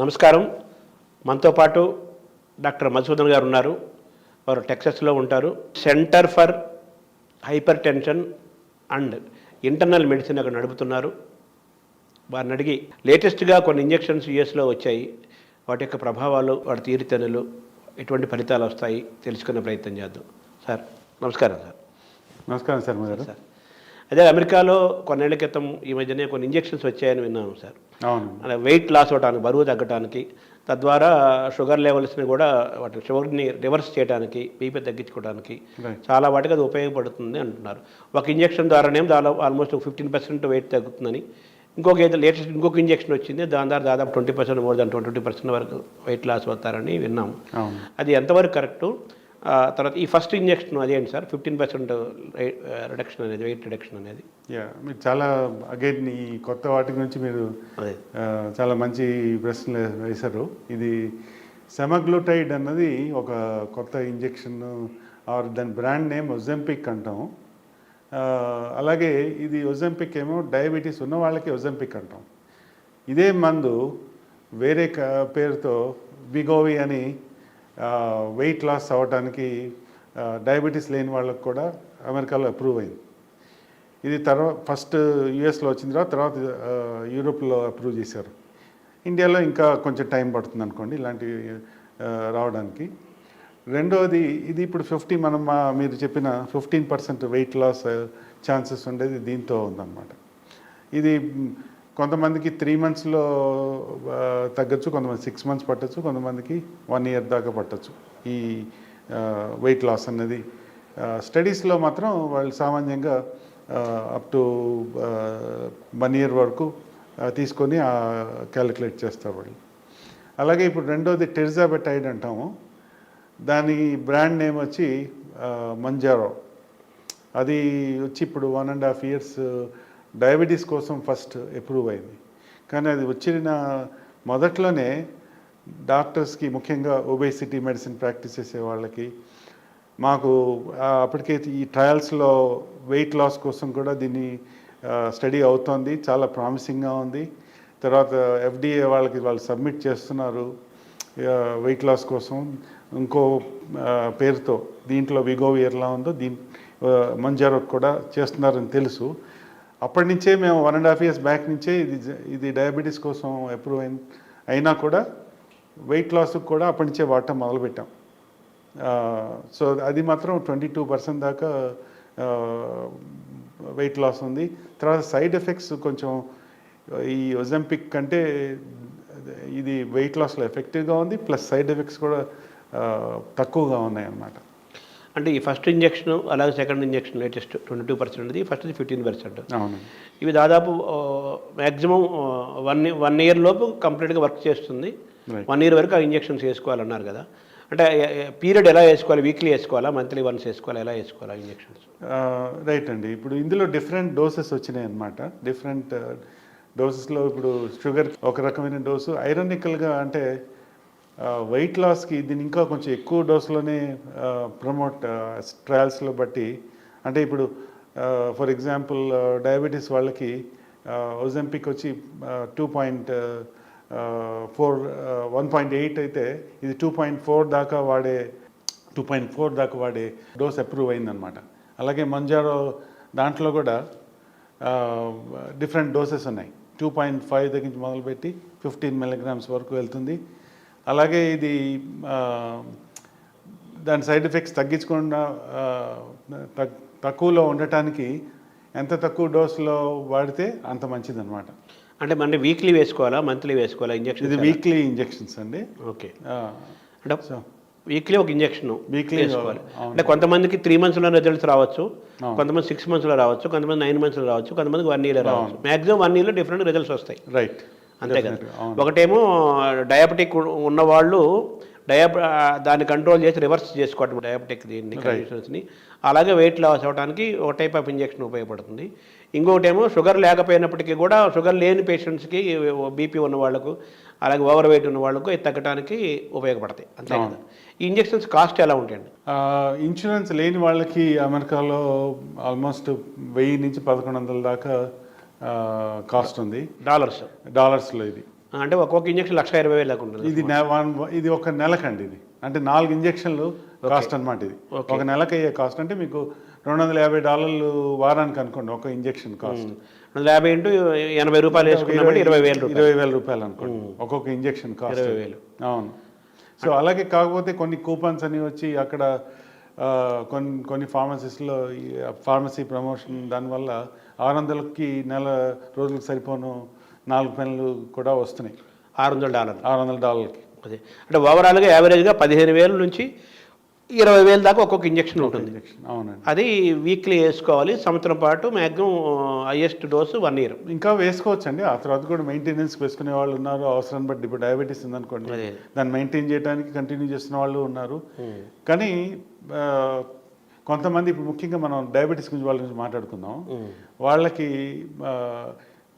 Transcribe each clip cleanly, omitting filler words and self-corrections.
నమస్కారం. మనతో పాటు డాక్టర్ మధుసూదన్ గారు ఉన్నారు. వారు టెక్సస్లో ఉంటారు. Centre for hyper tension and internal medicine అక్కడ నడుపుతున్నారు. వారిని అడిగి లేటెస్ట్గా కొన్ని ఇంజెక్షన్స్ యూఎస్లో వచ్చాయి, వాటి యొక్క ప్రభావాలు, వాటి తీరుతెన్నులు, ఎటువంటి ఫలితాలు వస్తాయి తెలుసుకునే ప్రయత్నం చేద్దాం. సార్ నమస్కారం. సార్ నమస్కారం సార్. మీరు సార్ అదే అమెరికాలో కొన్నేళ్ల క్రితం ఈ మధ్యనే కొన్ని ఇంజెక్షన్స్ వచ్చాయని విన్నాము సార్. అవును. అలా వెయిట్ లాస్ అవడానికి, బరువు తగ్గడానికి, తద్వారా షుగర్ లెవెల్స్ని కూడా వాటి షుగర్ని రివర్స్ చేయడానికి, బీపీ తగ్గించుకోవడానికి చాలా వాటికి అది ఉపయోగపడుతుంది అంటున్నారు. ఒక ఇంజెక్షన్ ద్వారానే ఆల్మోస్ట్ 15% వెయిట్ తగ్గుతుందని, ఇంకొక ఇంజెక్షన్ వచ్చింది, దాని ద్వారా దాదాపు 20%, మోర్ దాన్ 20% వరకు వెయిట్ లాస్ అవుతారని విన్నాము. అది ఎంతవరకు కరెక్టు? తర్వాత ఈ ఫస్ట్ ఇంజెక్షన్ అదేంటి సార్, 15% రిడక్షన్ అనేది, వెయిట్ రిడక్షన్ అనేది? మీరు చాలా అగైన్ ఈ కొత్త వాటి గురించి మీరు చాలా మంచి ప్రశ్నలు వేశారు. ఇది సెమాగ్లూటైడ్ అన్నది ఒక కొత్త ఇంజెక్షన్, ఆర్ దాని బ్రాండ్ నేమ్ ఒజెంపిక్ అంటాం. అలాగే ఇది ఒజెంపిక్ ఏమో డయాబెటీస్ ఉన్న వాళ్ళకి ఒజెంపిక్ అంటాం. ఇదే మందు వేరే పేరుతో విగోవి అని వెయిట్ లాస్ అవ్వడానికి డయాబెటీస్ లేని వాళ్ళకు కూడా అమెరికాలో అప్రూవ్ అయింది. ఇది ఫస్ట్ యూఎస్లో వచ్చిన తర్వాత యూరోప్లో అప్రూవ్ చేశారు. ఇండియాలో ఇంకా కొంచెం టైం పడుతుంది అనుకోండి ఇలాంటివి రావడానికి. రెండవది, ఇది ఇప్పుడు మీరు చెప్పిన 15% వెయిట్ లాస్ ఛాన్సెస్ ఉండేది దీంతో ఉందన్నమాట. ఇది కొంతమందికి 3 monthsలో తగ్గచ్చు, కొంతమంది 6 months పట్టచ్చు, కొంతమందికి 1 year దాకా పట్టచ్చు ఈ వెయిట్ లాస్ అన్నది. స్టడీస్లో మాత్రం వాళ్ళు సామాన్యంగా అప్ టు 1 year వరకు తీసుకొని క్యాలిక్యులేట్ చేస్తారు వాళ్ళు. అలాగే ఇప్పుడు రెండోది టెర్జాబెటైడ్ అంటాము. దాని బ్రాండ్ నేమ్ వచ్చి మంజారో. అది వచ్చి ఇప్పుడు 1.5 years డయాబెటీస్ కోసం ఫస్ట్ అప్రూవ్ అయింది. కానీ అది వచ్చిన మొదట్లోనే డాక్టర్స్కి, ముఖ్యంగా ఒబేసిటీ మెడిసిన్ ప్రాక్టీస్ చేసే వాళ్ళకి, మాకు అప్పటికే ఈ ట్రయల్స్లో వెయిట్ లాస్ కోసం కూడా దీన్ని స్టడీ అవుతోంది, చాలా ప్రామిసింగ్గా ఉంది. తర్వాత FDA వాళ్ళు సబ్మిట్ చేస్తున్నారు వెయిట్ లాస్ కోసం ఇంకో పేరుతో. దీంట్లో విగోవియర్లా ఉందో మంజారో కూడా చేస్తున్నారని తెలుసు. అప్పటి నుంచే మేము 1.5 years బ్యాక్ నుంచే ఇది డయాబెటీస్ కోసం అప్రూవ్ అయినా కూడా వెయిట్ లాస్కి కూడా అప్పటి నుంచే వాడటం మొదలుపెట్టాం. సో అది మాత్రం 22% దాకా వెయిట్ లాస్ ఉంది. తర్వాత సైడ్ ఎఫెక్ట్స్ కొంచెం ఈ ఒజెంపిక్ కంటే ఇది వెయిట్ లాస్లో ఎఫెక్టివ్గా ఉంది, ప్లస్ సైడ్ ఎఫెక్ట్స్ కూడా తక్కువగా ఉన్నాయి అన్నమాట. అంటే ఈ ఫస్ట్ ఇంజెక్షన్, అలాగే సెకండ్ ఇంజెక్షన్ లేటెస్ట్ 22% ఉంది, ఫస్ట్ది 15%. అవును. ఇవి దాదాపు మ్యాక్సిమం 1 year లోపు కంప్లీట్గా వర్క్ చేస్తుంది. 1 year వరకు ఆ ఇంజెక్షన్స్ వేసుకోవాలన్నారు కదా. అంటే పీరియడ్ ఎలా వేసుకోవాలి? వీక్లీ వేసుకోవాలా, మంత్లీ వన్స్ వేసుకోవాలా, ఎలా వేసుకోవాలా ఇంజెక్షన్స్? రైట్ అండి. ఇప్పుడు ఇందులో డిఫరెంట్ డోసెస్ వచ్చినాయి అన్నమాట. డిఫరెంట్ డోసెస్లో ఇప్పుడు షుగర్ ఒక రకమైన డోసు, ఐరనికల్గా అంటే వెయిట్ లాస్కి దీన్ని ఇంకా కొంచెం ఎక్కువ డోస్లోనే ప్రమోట్ ట్రయల్స్లో బట్టి. అంటే ఇప్పుడు ఫర్ ఎగ్జాంపుల్ డయాబెటీస్ వాళ్ళకి ఒజెంపిక్ వచ్చి 1.8 అయితే ఇది 2.4 దాకా వాడే డోస్ అప్రూవ్ అయిందనమాట. అలాగే మంజారో దాంట్లో కూడా డిఫరెంట్ డోసెస్ ఉన్నాయి. 2.5 దగ్గర నుంచి మొదలుపెట్టి 15 milligrams వరకు వెళ్తుంది. అలాగే ఇది దాని సైడ్ ఎఫెక్ట్స్ తగ్గించకుండా తక్కువలో ఉండటానికి ఎంత తక్కువ డోసులో వాడితే అంత మంచిదన్నమాట. అంటే మన వీక్లీ వేసుకోవాలా, మంత్లీ వేసుకోవాలా ఇంజెక్షన్? ఇది వీక్లీ ఇంజెక్షన్స్ అండి. ఓకే. అంటే వీక్లీ ఒక ఇంజెక్షన్ వీక్లీ వేసుకోవాలి. అంటే కొంతమందికి 3 monthsలో రిజల్ట్స్ రావచ్చు, కొంతమంది 6 monthsలో రావచ్చు, కొంతమంది 9 monthsలో రావచ్చు, కొంతమందికి 1 year రావచ్చు. మ్యాక్సిమం 1 yearలో డిఫరెంట్ రిజల్ట్స్ వస్తాయి. రైట్. అంతే కదా. ఒకటేమో డయాబెటిక్ ఉన్నవాళ్ళు దాన్ని కంట్రోల్ చేసి రివర్స్ చేసుకోవటం డయాబెటిక్ దీన్ని కండిషన్స్ని. అలాగే వెయిట్ లాస్ అవ్వడానికి ఒక టైప్ ఆఫ్ ఇంజెక్షన్ ఉపయోగపడుతుంది. ఇంకొకటి ఏమో షుగర్ లేకపోయినప్పటికీ కూడా షుగర్ లేని పేషెంట్స్కి, బీపీ ఉన్న వాళ్ళకు, అలాగే ఓవర్ వెయిట్ ఉన్న వాళ్ళకు ఇది తగ్గడానికి ఉపయోగపడతాయి అంతే కదా. ఈ ఇంజెక్షన్స్ కాస్ట్ ఎలా ఉంటాయండి? ఇన్సూరెన్స్ లేని వాళ్ళకి అమెరికాలో ఆల్మోస్ట్ 1000 నుంచి 1100 దాకా కాస్ట్ ఉంది డాలర్స్లో. ఇది అంటే ఒక్కొక్క ఇంజెక్షన్ 1,20,000 దాకా ఉంటుంది. ఇది ఒక నెలకండి. ఇది అంటే 4 ఇంజెక్షన్లు కాస్ట్ అనమాట. ఇది ఒక నెలకు అయ్యే కాస్ట్. అంటే మీకు $250 వారానికి అనుకోండి ఒక ఇంజెక్షన్ కాస్ట్. 50 ఇంటూ 80 రూపాయలు వేసుకున్నామంటే 20,000 రూపాయలు అనుకోండి ఒక్కొక్క ఇంజెక్షన్ కాస్ట్. 20,000. అవును. సో అలాగే కాకపోతే కొన్ని కూపన్స్ అని వచ్చి అక్కడ కొన్ని ఫార్మసీస్లో ఫార్మసీ ప్రమోషన్ దానివల్ల 600కి నెల రోజులకు సరిపోను 4 పెన్నులు కూడా వస్తున్నాయి. $600కి. అదే అంటే ఓవరాల్గా యావరేజ్గా 15,000 నుంచి 20,000 దాకా ఒక్కొక్క ఇంజెక్షన్ ఉంటుంది. అవునండి. అది వీక్లీ వేసుకోవాలి. సంవత్సరం పాటు మ్యాక్సిమం హైయెస్ట్ డోసు 1 year. ఇంకా వేసుకోవచ్చండి. ఆ తర్వాత కూడా మెయింటెనెన్స్ వేసుకునే వాళ్ళు ఉన్నారు. అవసరాన్ని బట్టి ఇప్పుడు డయాబెటీస్ ఉందనుకోండి, దాన్ని మెయింటైన్ చేయడానికి కంటిన్యూ చేస్తున్న వాళ్ళు ఉన్నారు. కానీ కొంతమంది ఇప్పుడు ముఖ్యంగా మనం డయాబెటీస్ గురించి వాళ్ళ గురించి మాట్లాడుకుందాం. వాళ్ళకి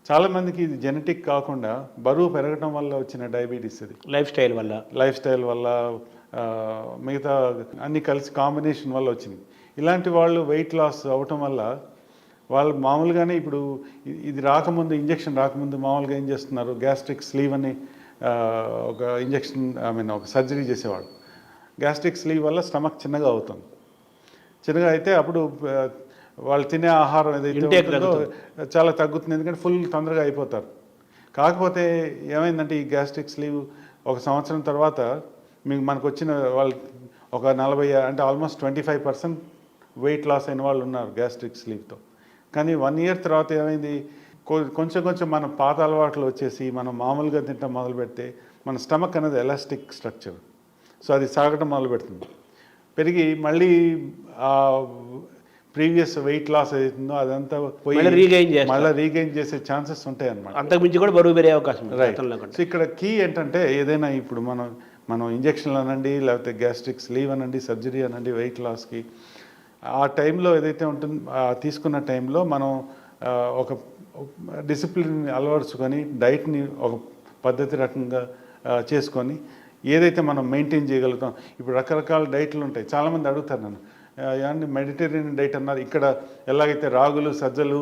చాలామందికి ఇది జెనెటిక్ కాకుండా బరువు పెరగడం వల్ల వచ్చిన డయాబెటీస్. ఇది లైఫ్ స్టైల్ వల్ల మిగతా అన్నీ కలిసి కాంబినేషన్ వల్ల వచ్చింది. ఇలాంటి వాళ్ళు వెయిట్ లాస్ అవటం వల్ల వాళ్ళు మామూలుగానే ఇప్పుడు ఇది రాకముందు, ఇంజెక్షన్ రాకముందు మామూలుగా ఏం చేస్తున్నారు, గ్యాస్ట్రిక్ స్లీవ్ అని ఒక ఇంజెక్షన్ ఒక సర్జరీ చేసేవాడు. గ్యాస్ట్రిక్ స్లీవ్ వల్ల స్టమక్ చిన్నగా అవుతుంది. చిన్నగా అయితే అప్పుడు వాళ్ళు తినే ఆహారం ఏదైతే చాలా తగ్గుతుంది. ఎందుకంటే ఫుల్ తొందరగా అయిపోతారు. కాకపోతే ఏమైందంటే ఈ గ్యాస్ట్రిక్ స్లీవ్ ఒక సంవత్సరం తర్వాత మనకు వచ్చిన వాళ్ళు ఒక 40 అంటే ఆల్మోస్ట్ 25% వెయిట్ లాస్ అయిన వాళ్ళు ఉన్నారు గ్యాస్ట్రిక్ స్లీవ్తో. కానీ 1 year తర్వాత ఏమైంది, కొంచెం మన పాత అలవాట్లు వచ్చేసి మనం మామూలుగా తింటాం మొదలు పెడితే మన స్టమక్ అనేది ఎలాస్టిక్ స్ట్రక్చర్. సో అది సాగటం మొదలు పెడుతుంది. పెరిగి మళ్ళీ ప్రీవియస్ వెయిట్ లాస్ అవుతుందో అదంతా పోయి మళ్ళీ రీగైన్ చేసే ఛాన్సెస్ ఉంటాయి అన్నమాట. అంతకుమించి కూడా బరువు పెరిగే అవకాశం. సో ఇక్కడ కీ ఏంటంటే ఏదైనా ఇప్పుడు మనం ఇంజక్షన్లు అనండి, లేకపోతే గ్యాస్ట్రిక్ స్లీవ్ అనండి, సర్జరీ అనండి, వెయిట్ లాస్కి ఆ టైంలో ఏదైతే ఉంటుందో తీసుకున్న టైంలో మనం ఒక డిసిప్లిన్ అలవరుచుకొని డైట్ని ఒక పద్ధతి రకంగా చేసుకొని ఏదైతే మనం మెయింటైన్ చేయగలుగుతాం. ఇప్పుడు రకరకాల డైట్లు ఉంటాయి. చాలామంది అడుగుతారు నన్ను, ఏమంటే మెడిటేరియన్ డైట్ అన్నారు, ఇక్కడ ఎలాగైతే రాగులు, సజ్జలు,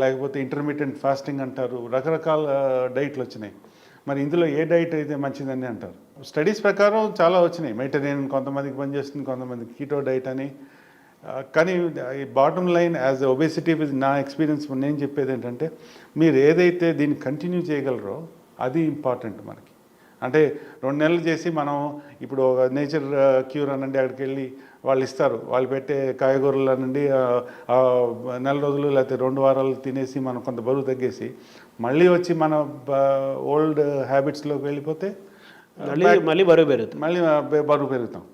లేకపోతే ఇంటర్మీడియట్ ఫాస్టింగ్ అంటారు, రకరకాల డైట్లు వచ్చినాయి. మరి ఇందులో ఏ డైట్ అయితే మంచిదని అంటారు. స్టడీస్ ప్రకారం చాలా వచ్చినాయి. మెడిటేరియన్ కొంతమందికి పనిచేస్తుంది, కొంతమందికి కీటో డైట్ అని. కానీ బాటమ్ లైన్ యాజ్ ఒబేసిటీ నా ఎక్స్పీరియన్స్ నేను చెప్పేది ఏంటంటే మీరు ఏదైతే దీన్ని కంటిన్యూ చేయగలరో అది ఇంపార్టెంట్ మనకి. అంటే 2 నెలలు చేసి మనం ఇప్పుడు నేచర్ క్యూర్ అనండి అక్కడికి వెళ్ళి వాళ్ళు ఇస్తారు, వాళ్ళు పెట్టే కాయగూరలు అనండి 4 రోజులు లేకపోతే 2 వారాలు తినేసి మనం కొంత బరువు తగ్గేసి మళ్ళీ వచ్చి మన ఓల్డ్ హ్యాబిట్స్లోకి వెళ్ళిపోతే మళ్ళీ బరువు పెరుగుతాం.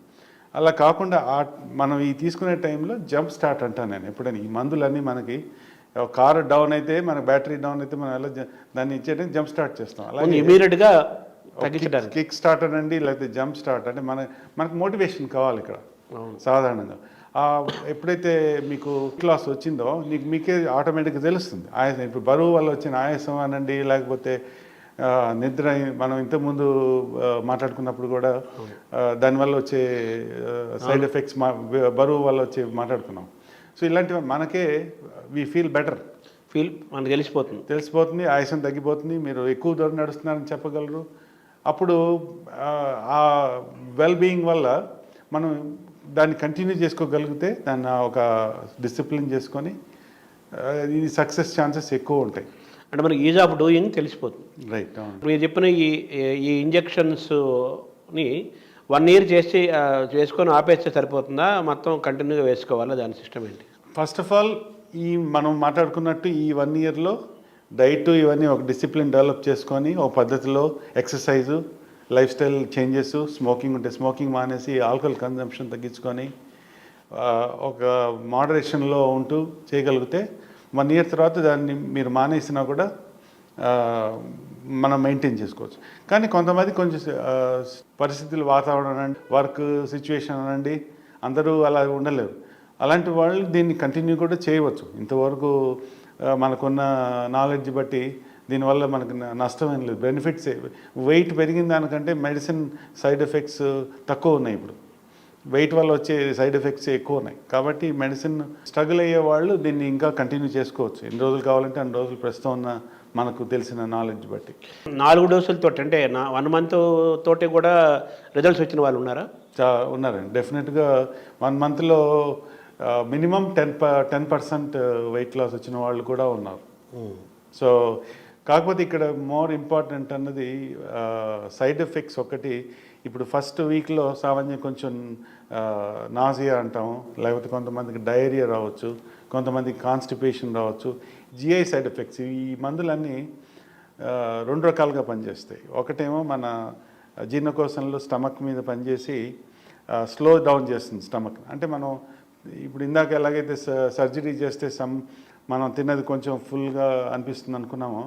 అలా కాకుండా మనం ఈ తీసుకునే టైంలో జంప్ స్టార్ట్ అంటాను నేను ఎప్పుడైనా. ఈ మందులన్నీ మనకి కారు డౌన్ అయితే, మన బ్యాటరీ డౌన్ అయితే మనం ఎలా దాన్ని ఇచ్చేటప్పుడు జంప్ స్టార్ట్ చేస్తాం. అలాగే ఇమీడియట్గా కిక్ స్టార్ట్ అనండి, లేకపోతే జంప్ స్టార్ట్ అంటే మనకు మోటివేషన్ కావాలి ఇక్కడ సాధారణంగా. ఎప్పుడైతే మీకు క్లాస్ వచ్చిందో మీకే ఆటోమేటిక్గా తెలుస్తుంది ఆయాసం. ఇప్పుడు బరువు వల్ల వచ్చిన ఆయాసం అనండి, లేకపోతే నిద్ర, మనం ఇంతకుముందు మాట్లాడుకున్నప్పుడు కూడా దానివల్ల వచ్చే సైడ్ ఎఫెక్ట్స్ బరువు వల్ల వచ్చే మాట్లాడుకున్నాం. సో ఇలాంటివి మనకే వీ ఫీల్ బెటర్, మనకు తెలిసిపోతుంది, ఆయాసం తగ్గిపోతుంది, మీరు ఎక్కువ దూరం నడుస్తున్నారని చెప్పగలరు. అప్పుడు ఆ వెల్ బీయింగ్ వల్ల మనం దాన్ని కంటిన్యూ చేసుకోగలిగితే దాన్ని ఒక డిసిప్లిన్ చేసుకొని ఇది సక్సెస్ ఛాన్సెస్ ఎక్కువ ఉంటాయి. అంటే మనకి ఈజ్ ఆఫ్ డూయింగ్ తెలిసిపోతుంది. రైట్. మీరు చెప్పిన ఈ ఇంజెక్షన్స్ని 1 year చేసుకొని ఆపేస్తే సరిపోతుందా, మొత్తం కంటిన్యూగా వేసుకోవాలా, దాని సిస్టమ్ ఏంటి? ఫస్ట్ ఆఫ్ ఆల్ మనం మాట్లాడుకున్నట్టు ఈ 1 yearలో డైట్ ఇవన్నీ ఒక డిసిప్లిన్ డెవలప్ చేసుకొని ఒక పద్ధతిలో exercise, life style changes, smoking ఉంటే స్మోకింగ్ మానేసి ఆల్కహాల్ కన్జంప్షన్ తగ్గించుకొని ఒక మోడరేషన్లో ఉంటూ చేయగలిగితే 1 year తర్వాత దాన్ని మీరు మానేసినా కూడా మనం మెయింటైన్ చేసుకోవచ్చు. కానీ కొంతమంది కొంచెం పరిస్థితులు, వాతావరణం అనండి, వర్క్ సిచ్యువేషన్ అనండి, అందరూ అలా ఉండలేరు. అలాంటి వాళ్ళు దీన్ని కంటిన్యూ కూడా చేయవచ్చు. ఇంతవరకు మనకున్న నాలెడ్జ్ బట్టి దీనివల్ల మనకు నష్టం ఏం లేదు, బెనిఫిట్సే. వెయిట్ పెరిగిన దానికంటే మెడిసిన్ సైడ్ ఎఫెక్ట్స్ తక్కువ ఉన్నాయి. ఇప్పుడు వెయిట్ వల్ల వచ్చే సైడ్ ఎఫెక్ట్స్ ఎక్కువ ఉన్నాయి. కాబట్టి మెడిసిన్ స్ట్రగుల్ అయ్యే వాళ్ళు దీన్ని ఇంకా కంటిన్యూ చేసుకోవచ్చు. ఎన్ని రోజులు కావాలంటే అన్ని రోజులు, ప్రస్తుతం ఉన్న మనకు తెలిసిన నాలెడ్జ్ బట్టి. 4 డోసులతో అంటే 1 మంత్ తోటి కూడా రిజల్ట్స్ వచ్చిన వాళ్ళు ఉన్నారా? ఉన్నారండి. డెఫినెట్గా 1 మంత్లో మినిమం 10% వెయిట్ లాస్ వచ్చిన వాళ్ళు కూడా ఉన్నారు. సో కాకపోతే ఇక్కడ మోర్ ఇంపార్టెంట్ అన్నది సైడ్ ఎఫెక్ట్స్. ఒకటి, ఇప్పుడు ఫస్ట్ వీక్లో సామాన్యంగా కొంచెం నాజియా అంటాం, లేకపోతే కొంతమందికి డయేరియా రావచ్చు, కొంతమందికి కాన్స్టిపేషన్ రావచ్చు. GI side effects. ఈ మందులన్నీ 2 రకాలుగా పనిచేస్తాయి. ఒకటేమో మన జీర్ణకోశంలో స్టమక్ మీద పనిచేసి స్లో డౌన్ చేస్తుంది స్టమక్. అంటే మనం ఇప్పుడు ఇందాక ఎలాగైతే సర్జరీ చేస్తే మనం తిన్నది కొంచెం ఫుల్గా అనిపిస్తుంది అనుకున్నామో,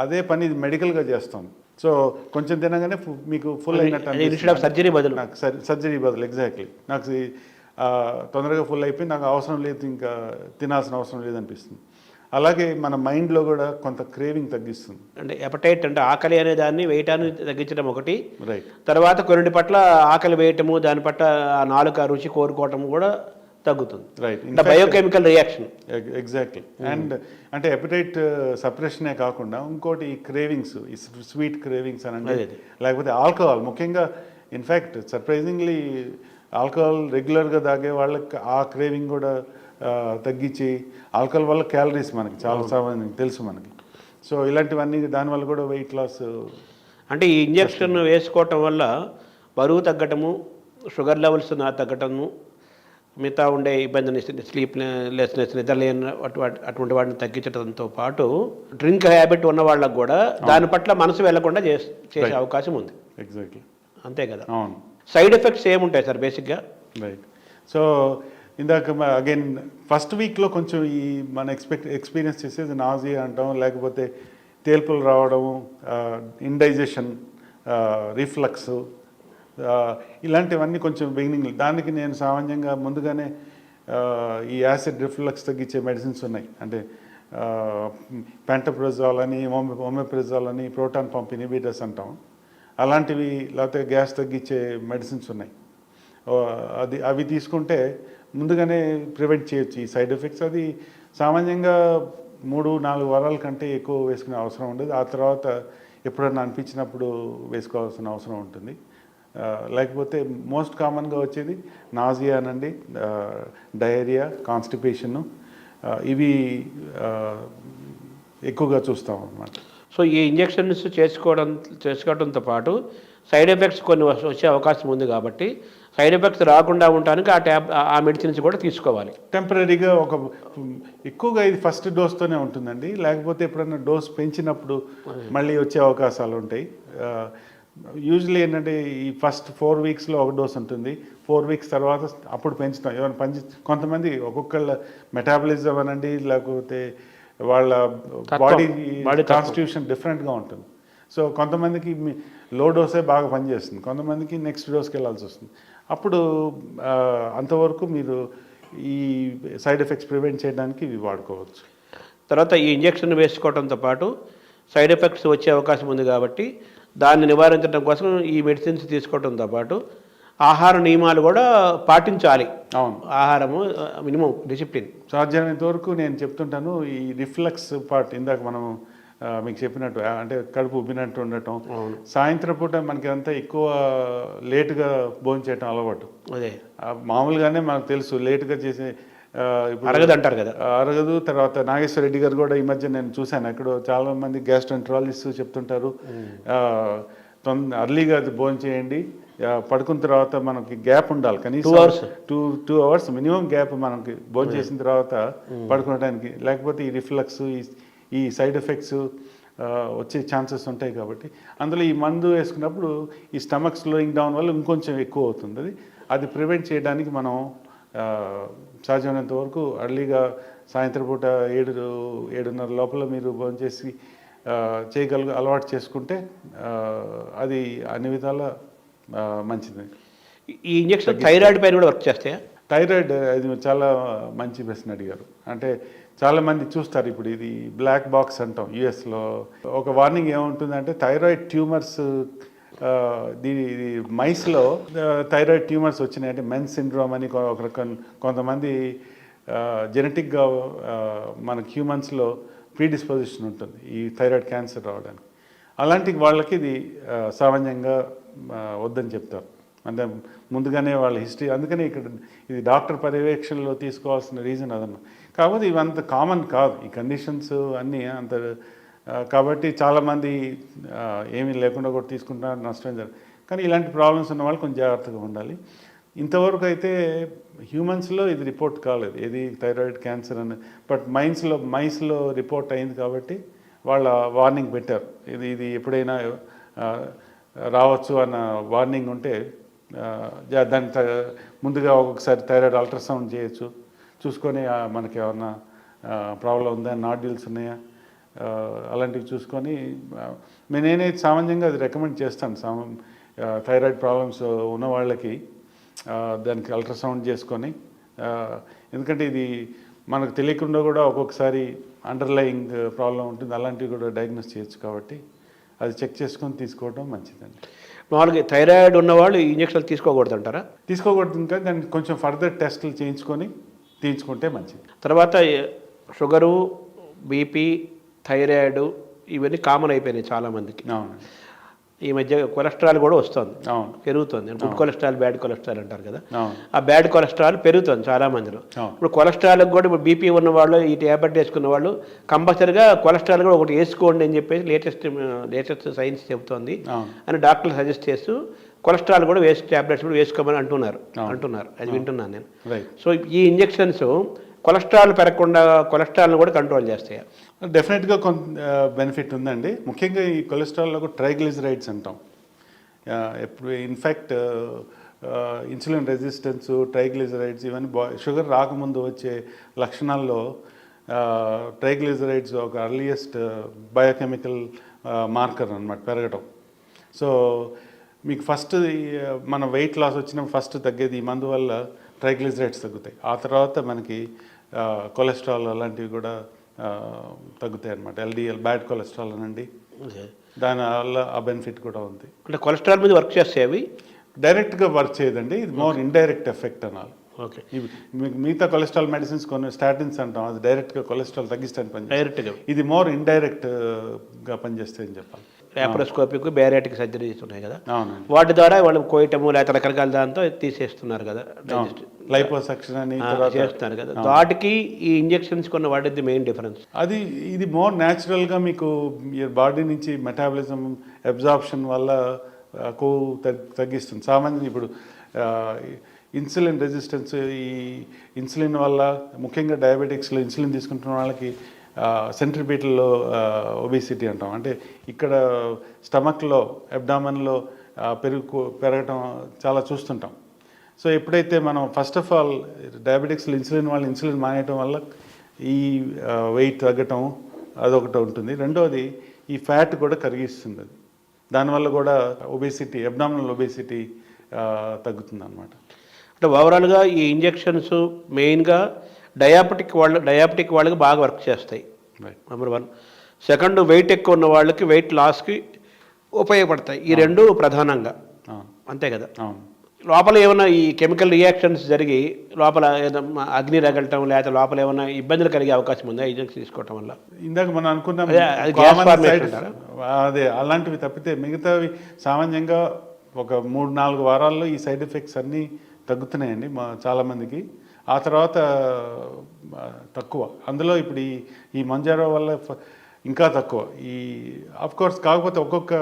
అదే పని ఇది మెడికల్గా చేస్తాం. సో కొంచెం తినగానే మీకు ఫుల్ అయినట్టు, సర్జరీ బదులు, నాకు సర్జరీ బదులు ఎగ్జాక్ట్లీ నాకు తొందరగా ఫుల్ అయిపోయి నాకు అవసరం లేదు, ఇంకా తినాల్సిన అవసరం లేదనిపిస్తుంది. అలాగే మన మైండ్లో కూడా కొంత క్రేవింగ్ తగ్గిస్తుంది. అంటే ఎపటైట్ అంటే ఆకలి అనే దాన్ని వేయటాన్ని తగ్గించడం ఒకటి, రైట్. తర్వాత కొన్నిటి పట్ల ఆకలి వేయటము, దాని పట్ల ఆ నాలుక రుచి కోరుకోవటం కూడా తగ్గుతుంది. Right. Biochemical reaction. Exactly. And అంటే ఎపటైట్ సప్రెషనే కాకుండా ఇంకోటి ఈ క్రేవింగ్స్, ఈ స్వీట్ క్రేవింగ్స్ అనండి, లేకపోతే ఆల్కహాల్. ముఖ్యంగా ఇన్ఫ్యాక్ట్ సర్ప్రైజింగ్లీ ఆల్కహాల్ రెగ్యులర్గా తాగే వాళ్ళకి ఆ క్రేవింగ్ కూడా తగ్గించి, ఆల్కహాల్ వల్ల క్యాలరీస్ మనకి చాలా తెలుసు మనకి. సో ఇలాంటివన్నీ దానివల్ల కూడా వెయిట్ లాస్. అంటే ఈ ఇంజెక్షన్ వేసుకోవటం వల్ల బరువు తగ్గటము, షుగర్ లెవెల్స్ తగ్గటము, మిగతా ఉండే ఇబ్బందిని, స్లీప్ లెస్నెస్, నిద్రలేని అటువంటి వాటిని తగ్గించడంతో పాటు డ్రింక్ హ్యాబిట్ ఉన్న వాళ్ళకు కూడా దాని పట్ల మనసు వెళ్లకుండా చేసే అవకాశం ఉంది. ఎగ్జాక్ట్లీ, అంతే కదా. అవును. సైడ్ ఎఫెక్ట్స్ ఏముంటాయి సార్ బేసిక్గా? రైట్. సో ఇందాక అగైన్ ఫస్ట్ వీక్లో కొంచెం ఈ మన ఎక్స్పీరియన్స్ చేసేది నాజియా అంటాం, లేకపోతే తేల్పులు రావడము, ఇండైజెషన్, రిఫ్లక్స్, ఇలాంటివన్నీ కొంచెం బిగినింగ్. దానికి నేను సామాన్యంగా ముందుగానే ఈ యాసిడ్ రిఫ్లక్స్ తగ్గించే మెడిసిన్స్ ఉన్నాయి. అంటే పెంటప్రజాల్ అని, ఒమెప్రజాల్ అని, ప్రోటాన్ పంప్ ఇన్హిబిటర్స్ అంటాం. అలాంటివి, లేకపోతే గ్యాస్ తగ్గించే మెడిసిన్స్ ఉన్నాయి. అవి తీసుకుంటే ముందుగానే ప్రివెంట్ చేయొచ్చు ఈ సైడ్ ఎఫెక్ట్స్. అది సామాన్యంగా 3-4 వారాల కంటే ఎక్కువ వేసుకునే అవసరం ఉండదు. ఆ తర్వాత ఎప్పుడన్నా అనిపించినప్పుడు వేసుకోవాల్సిన అవసరం ఉంటుంది. లేకపోతే మోస్ట్ కామన్గా వచ్చేది నాజియా అనండి, డయేరియా, కాన్స్టిపేషను, ఇవి ఎక్కువగా చూస్తాం అన్నమాట. సో ఈ ఇంజెక్షన్స్ చేసుకోవడంతో పాటు సైడ్ ఎఫెక్ట్స్ కొన్ని వచ్చే అవకాశం ఉంది. కాబట్టి సైడ్ ఎఫెక్ట్స్ రాకుండా ఉండడానికి ఆ మెడిసిన్స్ కూడా తీసుకోవాలి. టెంపరీగా ఎక్కువగా ఇది ఫస్ట్ డోస్తోనే ఉంటుందండి. లేకపోతే ఎప్పుడైనా డోస్ పెంచినప్పుడు మళ్ళీ వచ్చే అవకాశాలు ఉంటాయి. యూజువల్లీ ఏంటంటే ఈ ఫస్ట్ 4 వీక్స్లో ఒక డోస్ ఉంటుంది. 4 వీక్స్ తర్వాత అప్పుడు పెంచుతాం. ఏమైనా కొంతమంది ఒక్కొక్కళ్ళ మెటాబలిజం అనండి, లేకపోతే వాళ్ళ బాడీ కాన్స్టిట్యూషన్ డిఫరెంట్గా ఉంటుంది. సో కొంతమందికి లో డోసే బాగా పనిచేస్తుంది, కొంతమందికి నెక్స్ట్ డోస్కి వెళ్ళాల్సి వస్తుంది. అప్పుడు అంతవరకు మీరు ఈ సైడ్ ఎఫెక్ట్స్ ప్రివెంట్ చేయడానికి ఇవి వాడుకోవచ్చు. తర్వాత ఈ ఇంజెక్షన్ వేసుకోవడంతో పాటు సైడ్ ఎఫెక్ట్స్ వచ్చే అవకాశం ఉంది. కాబట్టి దాన్ని నివారించడం కోసం ఈ మెడిసిన్స్ తీసుకోవడంతో పాటు ఆహార నియమాలు కూడా పాటించాలి. అవును, ఆహారము మినిమం డిసిప్లిన్. సాధ్యమైనంత వరకు నేను చెప్తుంటాను. ఈ రిఫ్లెక్స్ పార్ట్ ఇందాక మనం మీకు చెప్పినట్టు, అంటే కడుపు ఉబ్బినట్టు ఉండటం, సాయంత్రం పూట మనకి అంతా ఎక్కువ లేటుగా భోజనం చేయటం అలవాటు. అదే మామూలుగానే మనకు తెలుసు లేటుగా చేసే అరగదు అంటారు కదా, అరగదు. తర్వాత నాగేశ్వర రెడ్డి గారు కూడా ఈ మధ్య నేను చూశాను, అక్కడ చాలా మంది గ్యాస్ట్రోఎంటరాలజిస్ట్ చెప్తుంటారు, అర్లీగా భోజనం చేయండి, పడుకున్న తర్వాత మనకి గ్యాప్ ఉండాలి, కనీసం 2 అవర్స్ మినిమం గ్యాప్ మనకి భోజనం చేసిన తర్వాత పడుకోవడానికి. లేకపోతే ఈ రిఫ్లక్స్, ఈ సైడ్ ఎఫెక్ట్స్ వచ్చే ఛాన్సెస్ ఉంటాయి. కాబట్టి అందులో ఈ మందు వేసుకున్నప్పుడు ఈ స్టమక్ స్లోయింగ్ డౌన్ వల్ల ఇంకొంచెం ఎక్కువ అవుతుంది. అది ప్రివెంట్ చేయడానికి మనం సాధ్యమైనంత వరకు అర్లీగా సాయంత్రం పూట 7-7:30 లోపల మీరు భోజనం చేసి అలవాటు చేసుకుంటే అది అన్ని విధాల మంచిది. ఈ ఇంజెక్షన్ థైరాయిడ్ పైన కూడా వర్క్ చేస్తాయా? థైరాయిడ్ అది చాలా మంచి ప్రశ్న అడిగారు. అంటే చాలామంది చూస్తారు, ఇప్పుడు ఇది బ్లాక్ బాక్స్ అంటాం యుఎస్లో. ఒక వార్నింగ్ ఏముంటుందంటే థైరాయిడ్ ట్యూమర్స్, ఇది మైస్లో థైరాయిడ్ ట్యూమర్స్ వచ్చినాయంటే మెన్ సిండ్రోమ్ అని ఒక రకం కొంతమంది జెనెటిక్గా మనకి హ్యూమన్స్లో ప్రీడిస్పోజిషన్ ఉంటుంది ఈ థైరాయిడ్ క్యాన్సర్ రావడానికి. అలాంటి వాళ్ళకి ఇది సామాన్యంగా వద్దని చెప్తారు. అంటే ముందుగానే వాళ్ళ హిస్టరీ, అందుకనే ఇక్కడ ఇది డాక్టర్ పర్యవేక్షణలో తీసుకోవాల్సిన రీజన్ అదన్న. కాకపోతే ఇవి అంత కామన్ కాదు ఈ కండిషన్స్ అన్నీ అంత. కాబట్టి చాలామంది ఏమీ లేకుండా కూడా తీసుకుంటున్నారు, నష్టం జరగదు. కానీ ఇలాంటి ప్రాబ్లమ్స్ ఉన్న వాళ్ళు కొంచెం జాగ్రత్తగా ఉండాలి. ఇంతవరకు అయితే హ్యూమన్స్లో ఇది రిపోర్ట్ కాలేదు, ఇది థైరాయిడ్ క్యాన్సర్ అని. బట్ మైస్లో రిపోర్ట్ అయింది కాబట్టి వాళ్ళ వార్నింగ్ పెట్టారు. ఇది ఎప్పుడైనా రావచ్చు అన్న వార్నింగ్ ఉంటే దాని ముందుగా ఒక్కొక్కసారి థైరాయిడ్ అల్ట్రాసౌండ్ చేయొచ్చు, చూసుకొని మనకి ఏమన్నా ప్రాబ్లం ఉందా, నాడ్యూల్స్ ఉన్నాయా, అలాంటివి చూసుకొని నేనైతే సామాన్యంగా అది రికమెండ్ చేస్తాను. థైరాయిడ్ ప్రాబ్లమ్స్ ఉన్న వాళ్ళకి దానికి అల్ట్రాసౌండ్ చేసుకొని, ఎందుకంటే ఇది మనకు తెలియకుండా కూడా ఒక్కొక్కసారి అండర్లయింగ్ ప్రాబ్లం ఉంటుంది, అలాంటివి కూడా డయాగ్నోస్ చేయొచ్చు. కాబట్టి అది చెక్ చేసుకొని తీసుకోవడం మంచిదండి. మామూలుగా థైరాయిడ్ ఉన్నవాళ్ళు ఈ ఇంజక్షన్లు తీసుకోకూడదు అంటారా? తీసుకోకూడదు, ఇంకా దాన్ని కొంచెం ఫర్దర్ టెస్టులు తీయించుకుంటే మంచిది. తర్వాత షుగరు, బీపీ, థైరాయిడ్ ఇవన్నీ కామన్ అయిపోయినాయి చాలామందికి. అవునండి. ఈ మధ్య కొలెస్ట్రాల్ కూడా వస్తుంది, అవును, పెరుగుతుంది. గుడ్ కొలెస్ట్రాల్, బ్యాడ్ కొలెస్ట్రాల్ అంటారు కదా. అవును, ఆ బ్యాడ్ కొలెస్ట్రాల్ పెరుగుతుంది చాలా మందిలో. ఇప్పుడు కొలెస్ట్రాల్కి కూడా ఇప్పుడు బీపీ ఉన్న వాళ్ళు, ఈ ట్యాబ్లెట్ వేసుకున్న వాళ్ళు కంపల్సరీగా కొలెస్ట్రాల్ కూడా ఒకటి వేసుకోండి అని చెప్పేసి లేటెస్ట్ సైన్స్ చెబుతోంది అని డాక్టర్లు సజెస్ట్ చేస్తూ కొలెస్ట్రాల్ కూడా ట్యాబ్లెట్స్ కూడా వేసుకోమని అంటున్నారు. అది వింటున్నాను నేను. సో ఈ ఇంజెక్షన్స్ కొలెస్ట్రాల్ పెరగకుండా కొలెస్ట్రాల్ని కూడా కంట్రోల్ చేస్తాయి. డెఫినెట్గా కొంత బెనిఫిట్ ఉందండి. ముఖ్యంగా ఈ కొలెస్ట్రాల్లో కూడా ట్రైగ్లిజరైడ్స్ అంటాం. ఎప్పుడు ఇన్ఫ్యాక్ట్ ఇన్సులిన్ రెసిస్టెన్స్, ట్రైగ్లిజరైడ్స్ ఇవన్నీ షుగర్ రాకముందు వచ్చే లక్షణాల్లో ట్రైగ్లిజరైడ్స్ ఒక అర్లియస్ట్ బయోకెమికల్ మార్కర్ అన్నమాట పెరగటం. సో మీకు ఫస్ట్ మన వెయిట్ లాస్ వచ్చిన ఫస్ట్ తగ్గేది ఈ మందు వల్ల ట్రైగ్లిజరైడ్స్ తగ్గుతాయి. ఆ తర్వాత మనకి కొలెస్ట్రాల్ అలాంటివి కూడా తగ్గుతాయి అన్నమాట. ఎల్డిఎల్ బ్యాడ్ కొలెస్ట్రాల్ అనండి, దానివల్ల ఆ బెనిఫిట్ కూడా ఉంది. అంటే కొలెస్ట్రాల్ మీద వర్క్ చేస్తాయి అవి? డైరెక్ట్గా వర్క్ చేయదండి, ఇది మోర్ ఇండైరెక్ట్ ఎఫెక్ట్ అనాలి. ఓకే. మిగతా కొలెస్ట్రాల్ మెడిసిన్స్ కొన్ని స్టాటిన్స్ అంటాం, అది డైరెక్ట్గా కొలెస్ట్రాల్ తగ్గిస్తాను డైరెక్ట్గా. ఇది మోర్ ఇండైరెక్ట్గా పనిచేస్తాయి అని చెప్పాలి. లాప్రోస్కోపిక్, బ్యారియాటిక్ సర్జరీస్ ఉన్నాయి కదా, అవునండి. వాటి ద్వారా వాళ్ళు కోయటము లేకపోతే రకరకాల దాంతో తీసేస్తున్నారు కదా, లైపోసక్షన్ అని చేస్తున్నారు కదా. వాటికి ఈ ఇంజెక్షన్స్ కొన్న వాటిది మెయిన్ డిఫరెన్స్ ఇది మోర్ న్యాచురల్గా మీకు బాడీ నుంచి మెటాబలిజం అబ్జార్ప్షన్ వల్ల కొవ్వు తగ్గిస్తుంది. సామాన్యంగా ఇప్పుడు ఇన్సులిన్ రెసిస్టెన్స్, ఈ ఇన్సులిన్ వల్ల ముఖ్యంగా డయాబెటిక్స్లో ఇన్సులిన్ తీసుకుంటున్న వాళ్ళకి సెంట్రిపీటల్లో ఒబేసిటీ అంటాం. అంటే ఇక్కడ స్టమక్లో, అబ్డామన్లో పెరగటం చాలా చూస్తుంటాం. సో ఎప్పుడైతే మనం ఫస్ట్ ఆఫ్ ఆల్ డయాబెటిక్స్లో ఇన్సులిన్ మానేయటం వల్ల ఈ వెయిట్ తగ్గటం అదొకటి ఉంటుంది. రెండోది ఈ ఫ్యాట్ కూడా కరిగిస్తుంది. అది దానివల్ల కూడా ఒబేసిటీ, అబ్డామినల్ ఒబేసిటీ తగ్గుతుంది అన్నమాట. అంటే ఓవరాల్గా ఈ ఇంజెక్షన్స్ మెయిన్గా డయాబెటిక్ వాళ్ళకి బాగా వర్క్ చేస్తాయి, నెంబర్ 1. సెకండ్, వెయిట్ ఎక్కువ ఉన్న వాళ్ళకి వెయిట్ లాస్కి ఉపయోగపడతాయి. ఈ రెండు ప్రధానంగా, అంతే కదా. లోపల ఏమైనా ఈ కెమికల్ రియాక్షన్స్ జరిగి లోపల ఏదైనా అగ్ని రగలటం లేకపోతే లోపల ఏమైనా ఇబ్బందులు కలిగే అవకాశం ఉందా ఇంజెక్షన్ తీసుకోవటం వల్ల? ఇందాక మనం అనుకున్నాం అదే, అలాంటివి తప్పితే మిగతావి సామాన్యంగా ఒక 3-4 వారాల్లో ఈ సైడ్ ఎఫెక్ట్స్ అన్నీ తగ్గుతున్నాయండి చాలామందికి. ఆ తర్వాత తక్కువ. అందులో ఇప్పుడు ఈ మంజారో వల్ల ఇంకా తక్కువ. ఈ కోర్స్ కాకపోతే ఒక్కొక్క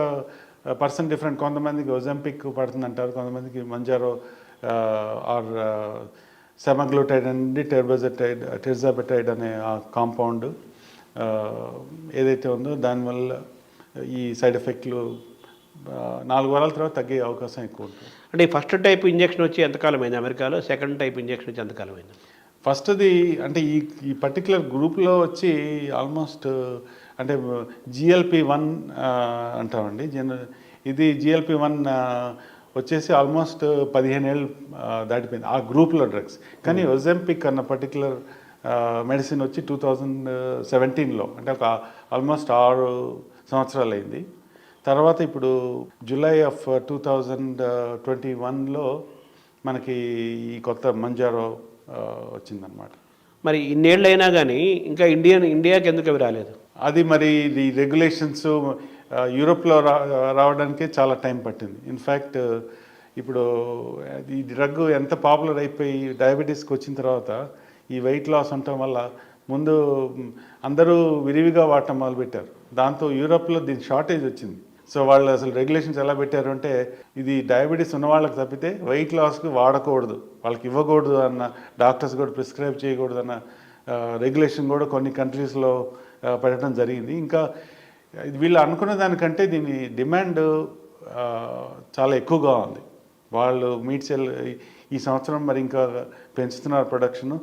పర్సన్ డిఫరెంట్. కొంతమందికి ఒజంపిక్ పడుతుందంటారు, కొంతమందికి మంజారో ఆర్ సెమాగ్లూటైడ్ అండి, టెర్జాబెటైడ్ అనే ఆ కాంపౌండ్ ఏదైతే ఉందో దానివల్ల ఈ సైడ్ ఎఫెక్ట్లు 4 వారాల తర్వాత తగ్గే అవకాశం ఎక్కువ ఉంటుంది. అంటే ఈ ఫస్ట్ టైప్ ఇంజెక్షన్ వచ్చి ఎంతకాలం అయింది అమెరికాలో? సెకండ్ టైప్ ఇంజెక్షన్ వచ్చి ఎంతకాలం అయింది? ఫస్ట్ది అంటే ఈ పర్టికులర్ గ్రూప్లో వచ్చి ఆల్మోస్ట్ అంటే GLP-1 అంటామండి ఇది GLP-1 వచ్చేసి ఆల్మోస్ట్ 15 ఏళ్ళు దాటిపోయింది ఆ గ్రూప్లో డ్రగ్స్. కానీ ఒజెంపిక్ అన్న పర్టికులర్ మెడిసిన్ వచ్చి 2017లో అంటే ఒక ఆల్మోస్ట్ 6 సంవత్సరాలు అయింది. తర్వాత ఇప్పుడు జూలై ఆఫ్ 2021లో మనకి ఈ కొత్త మంజారో వచ్చిందనమాట. మరి ఇన్నేళ్ళు అయినా కానీ ఇంకా ఇండియాకి ఎందుకు అవి రాలేదు? అది మరి ఈ రెగ్యులేషన్స్ యూరోప్లో రావడానికే చాలా టైం పట్టింది. ఇన్ఫ్యాక్ట్ ఇప్పుడు ఈ డ్రగ్ ఎంత పాపులర్ అయిపోయి డయాబెటీస్కి వచ్చిన తర్వాత ఈ వెయిట్ లాస్ ఉండటం వల్ల ముందు అందరూ విరివిగా వాడటం మొదలుపెట్టారు. దాంతో యూరోప్లో దీని షార్టేజ్ వచ్చింది. సో వాళ్ళు అసలు రెగ్యులేషన్స్ ఎలా పెట్టారు అంటే ఇది డయాబెటీస్ ఉన్న వాళ్ళకి తప్పితే వెయిట్ లాస్కి వాడకూడదు, వాళ్ళకి ఇవ్వకూడదు అన్న, డాక్టర్స్ కూడా ప్రిస్క్రైబ్ చేయకూడదు అన్న రెగ్యులేషన్ కూడా కొన్ని కంట్రీస్లో పెట్టడం జరిగింది. ఇంకా వీళ్ళు అనుకున్న దానికంటే దీని డిమాండ్ చాలా ఎక్కువగా ఉంది. వాళ్ళు మీట్ సెల్ ఈ సంవత్సరం మరి ఇంకా పెంచుతున్నారు ప్రొడక్షను.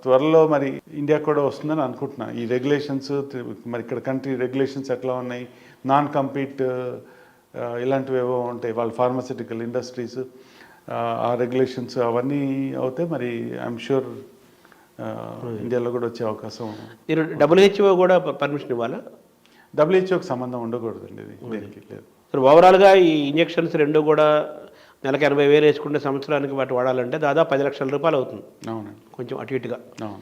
త్వరలో మరి ఇండియా కూడా వస్తుందని అనుకుంటున్నా. ఈ రెగ్యులేషన్స్ మరి ఇక్కడ కంట్రీ రెగ్యులేషన్స్ ఎట్లా ఉన్నాయి, నాన్ కంపీట్ ఇలాంటివి ఏవో ఉంటాయి వాళ్ళ ఫార్మాసిటికల్ ఇండస్ట్రీస్, ఆ రెగ్యులేషన్స్ అవన్నీ అవుతే మరి ఐఎమ్ షూర్ ఇండియాలో కూడా వచ్చే అవకాశం. మీరు WHO కూడా పర్మిషన్ ఇవ్వాలా? WHOకి సంబంధం ఉండకూడదండి ఇది, దేనికి లేదు. ఓవరాల్గా ఈ ఇంజెక్షన్స్ రెండు కూడా నెలకు 80,000 వేసుకుంటే సంవత్సరానికి వాటి వాడాలంటే దాదాపు 10 లక్షల రూపాయలు అవుతుంది. అవునండి, కొంచెం అటు ఇటుగా. అవును.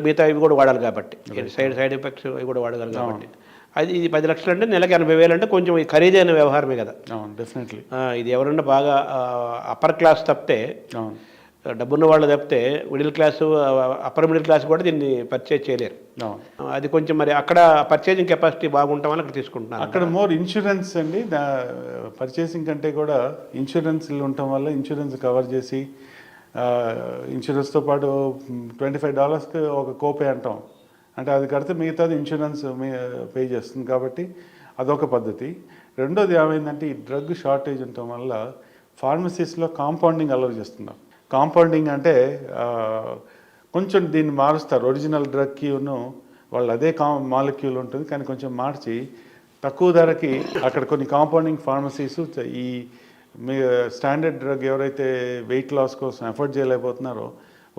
మిగతా ఇవి కూడా వాడాలి కాబట్టి, సైడ్ ఎఫెక్ట్స్ అవి కూడా వాడగలరు కాబట్టి. అది ఇది 10 లక్షలు అంటే నెలకి 80,000 అంటే కొంచెం ఖరీదైన వ్యవహారమే కదా. అవును, డెఫినెట్లీ. ఇది ఎవరన్నా బాగా అప్పర్ క్లాస్ తప్పితే, అవును, డబ్బున్న వాళ్ళు తప్పితే middle class, upper middle class కూడా దీన్ని పర్చేజ్ చేయలేరు. అది కొంచెం మరి అక్కడ పర్చేజింగ్ కెపాసిటీ బాగుంటాం వల్ల అక్కడ తీసుకుంటున్నారు. అక్కడ మోర్ ఇన్సూరెన్స్ అండి, పర్చేసింగ్ కంటే కూడా ఇన్సూరెన్స్లు ఉండటం వల్ల ఇన్సూరెన్స్ కవర్ చేసి, ఇన్సూరెన్స్తో పాటు $25కి ఒక కోపే అంటాం, అంటే అది కడితే మిగతాది ఇన్సూరెన్స్ పే చేస్తుంది కాబట్టి అదొక పద్ధతి. రెండోది ఏమైందంటే ఈ డ్రగ్ షార్టేజ్ ఉండటం వల్ల ఫార్మసీస్లో కాంపౌండింగ్ అలౌ చేస్తున్నారు. కాంపౌండింగ్ అంటే కొంచెం దీన్ని మారుస్తారు. ఒరిజినల్ డ్రగ్కి వాళ్ళు అదే మాలిక్యూల్ ఉంటుంది కానీ కొంచెం మార్చి తక్కువ ధరకి అక్కడ కొన్ని కాంపౌండింగ్ ఫార్మసీస్ ఈ స్టాండర్డ్ డ్రగ్ ఎవరైతే వెయిట్ లాస్ కోసం ఎఫర్ట్ చేయలేకపోతున్నారో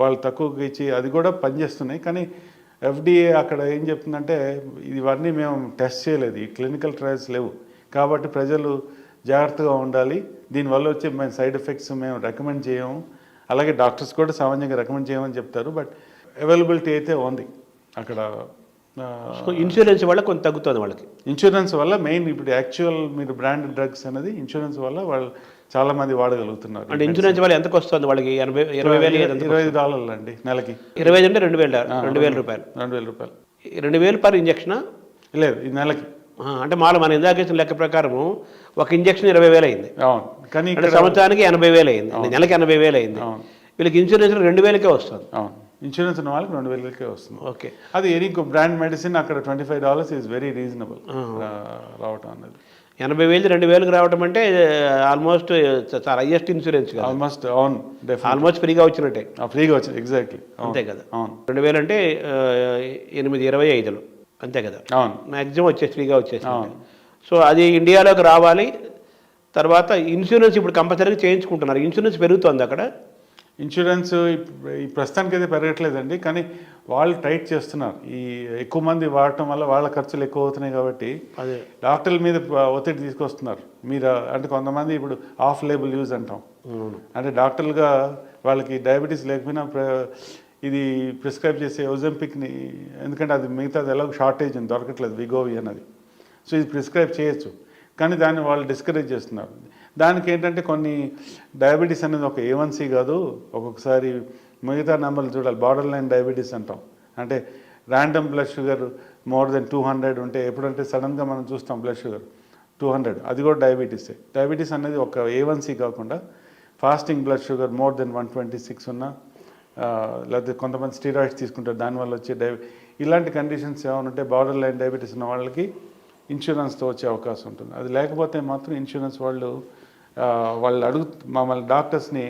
వాళ్ళు తక్కువకి ఇచ్చి అది కూడా పనిచేస్తున్నాయి. కానీ FDA అక్కడ ఏం చెప్తుందంటే ఇవన్నీ మేము టెస్ట్ చేయలేదు, ఈ క్లినికల్ ట్రయల్స్ లేవు కాబట్టి ప్రజలు జాగ్రత్తగా ఉండాలి, దీనివల్ల వచ్చే మేము సైడ్ ఎఫెక్ట్స్ మేము రికమెండ్ చేయము, అలాగే డాక్టర్స్ కూడా సామాన్యంగా రికమెండ్ చేయమని చెప్తారు. బట్ అవైలబిలిటీ అయితే ఉంది అక్కడ. ఇన్సూరెన్స్ వల్ల కొంత తగ్గుతుంది వాళ్ళకి. ఇన్సూరెన్స్ వల్ల మెయిన్ ఇప్పుడు యాక్చువల్ మీరు బ్రాండ్ డ్రగ్స్ అనేది ఇన్సూరెన్స్ వల్ల వాళ్ళు చాలా మంది వాడగలుగుతున్నారు. అంటే ఇన్సూరెన్స్ వల్ల ఎంతకు వస్తుంది వాళ్ళకి? $20,000 అండి నెలకి. 25 అంటే 2,000 రూపాయలు. 2,000 పర్ ఇంజక్షనా? లేదు, ఈ నెలకి. అంటే మన ఇందాక లెక్క ప్రకారము ఒక ఇంజక్షన్ 20,000 అయింది. అవును, కానీ సంవత్సరానికి 80,000 అయింది, నెలకి 80,000 అయింది. వీళ్ళకి ఇన్సూరెన్స్ 2,000కే వస్తుంది. అవును, ఇన్సూరెన్స్ ఉన్న వాళ్ళకి 2,000కే వస్తుంది. ఓకే, అది ఇంకో బ్రాండ్ మెడిసిన్ అక్కడ $25 ఈజ్ వెరీ రీజనబుల్ రావటం అన్నది. 80,000 2,000కి రావడం అంటే ఆల్మోస్ట్ చాలా హైయెస్ట్ ఇన్సూరెన్స్. ఆల్మోస్ట్, అవును, ఆల్మోస్ట్ ఫ్రీగా వచ్చినట్టే. ఫ్రీగా వచ్చింది, ఎగ్జాక్ట్లీ అంతే కదా. అవును, 2,000 అంటే 8,25 అంతే కదా. అవును, మ్యాక్సిమం వచ్చేసి ఫ్రీగా వచ్చేసి. సో అది ఇండియాలోకి రావాలి. తర్వాత ఇన్సూరెన్స్ ఇప్పుడు కంపల్సరీగా చేయించుకుంటున్నారు. ఇన్సూరెన్స్ పెరుగుతుంది అక్కడ. ఇన్సూరెన్స్ ఈ ప్రస్తుతానికి అయితే పెరగట్లేదండి, కానీ వాళ్ళు టైట్ చేస్తున్నారు. ఈ ఎక్కువ మంది వాడటం వల్ల వాళ్ళ ఖర్చులు ఎక్కువ అవుతున్నాయి కాబట్టి అదే డాక్టర్ల మీద ఒత్తిడి తీసుకొస్తున్నారు. మీరు అంటే కొంతమంది ఇప్పుడు ఆఫ్ లేబుల్ యూజ్ అంటాం, అంటే డాక్టర్లుగా వాళ్ళకి డయాబెటీస్ లేకపోయినా ఇది ప్రిస్క్రైబ్ చేసే ఒజెంపిక్ని, ఎందుకంటే అది మిగతాది ఎలాగో షార్టేజ్ ఉంది, దొరకట్లేదు విగోవి అన్నది. సో ఇది ప్రిస్క్రైబ్ చేయొచ్చు, కానీ దాన్ని వాళ్ళు డిస్కరేజ్ చేస్తున్నారు. దానికి ఏంటంటే కొన్ని డయాబెటీస్ అనేది ఒక A1C కాదు, ఒక్కొక్కసారి మిగతా నెంబర్లు చూడాలి. బార్డర్ లైన్ డయాబెటీస్ అంటాం, అంటే random blood sugar more than 200 ఉంటే, ఎప్పుడంటే సడన్గా మనం చూస్తాం బ్లడ్ షుగర్ 200, అది కూడా డయాబెటీసే. డయాబెటీస్ అనేది ఒక A1C కాకుండా fasting blood sugar more than 126 ఉన్నా, లేకపోతే కొంతమంది స్టీరాయిడ్స్ తీసుకుంటారు దానివల్ల వచ్చే ఇలాంటి కండిషన్స్ ఏమైనా ఉంటే బార్డర్ లైన్ డయాబెటీస్ ఉన్న వాళ్ళకి ఇన్సూరెన్స్తో వచ్చే అవకాశం ఉంటుంది. అది లేకపోతే మాత్రం ఇన్సూరెన్స్ వాళ్ళు మమ్మల్ని డాక్టర్స్ని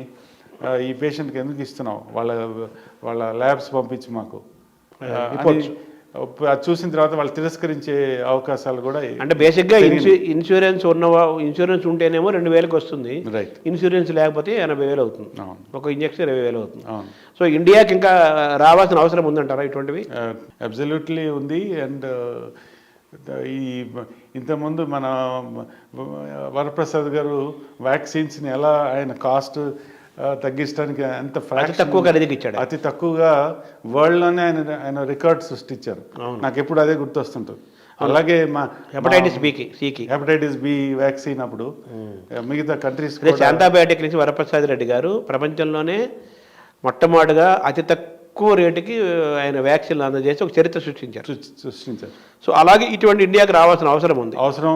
ఈ పేషెంట్కి ఎందుకు ఇస్తున్నావు వాళ్ళ ల్యాబ్స్ పంపించి మాకు reports. అది చూసిన తర్వాత వాళ్ళు తిరస్కరించే అవకాశాలు కూడా అంటే బేసిక్గా ఇన్సూరెన్స్ ఇన్సూరెన్స్ ఉంటేనేమో 2,000కి వస్తుంది, రైట్. ఇన్సూరెన్స్ లేకపోతే 80,000 అవుతుంది, అవును. ఒక ఇంజక్షన్ 20,000 అవుతుంది. అవును. సో ఇండియాకి ఇంకా రావాల్సిన అవసరం ఉందంటారా ఇటువంటివి? అబ్జల్యూట్లీ ఉంది. అండ్ ఈ ఇంతకుముందు మన వరప్రసాద్ గారు వ్యాక్సిన్స్ని ఎలా ఆయన కాస్ట్ తగ్గించడానికి ఎంత అతి తక్కువ ఖరీదుకి ఇచ్చాడు. అతి తక్కువగా వరల్డ్లోనే ఆయన రికార్డ్ సృష్టించారు. నాకు ఎప్పుడు అదే గుర్తొస్తుంటుంది. అలాగే మా హెపటైటిస్ సికి హెపటైటిస్ బి వ్యాక్సిన్ అప్పుడు మిగతా కంట్రీస్ శాంతాబయోటిక్ నుంచి వరప్రసాద్ రెడ్డి గారు ప్రపంచంలోనే మొట్టమొదటిగా అతి తక్కువ రేటుకి ఆయన వ్యాక్సిన్లు అందజేసి ఒక చరిత్ర సృష్టించారు. సృష్టించారు. సో అలాగే ఇటువంటి ఇండియాకి రావాల్సిన అవసరం ఉంది. అవసరం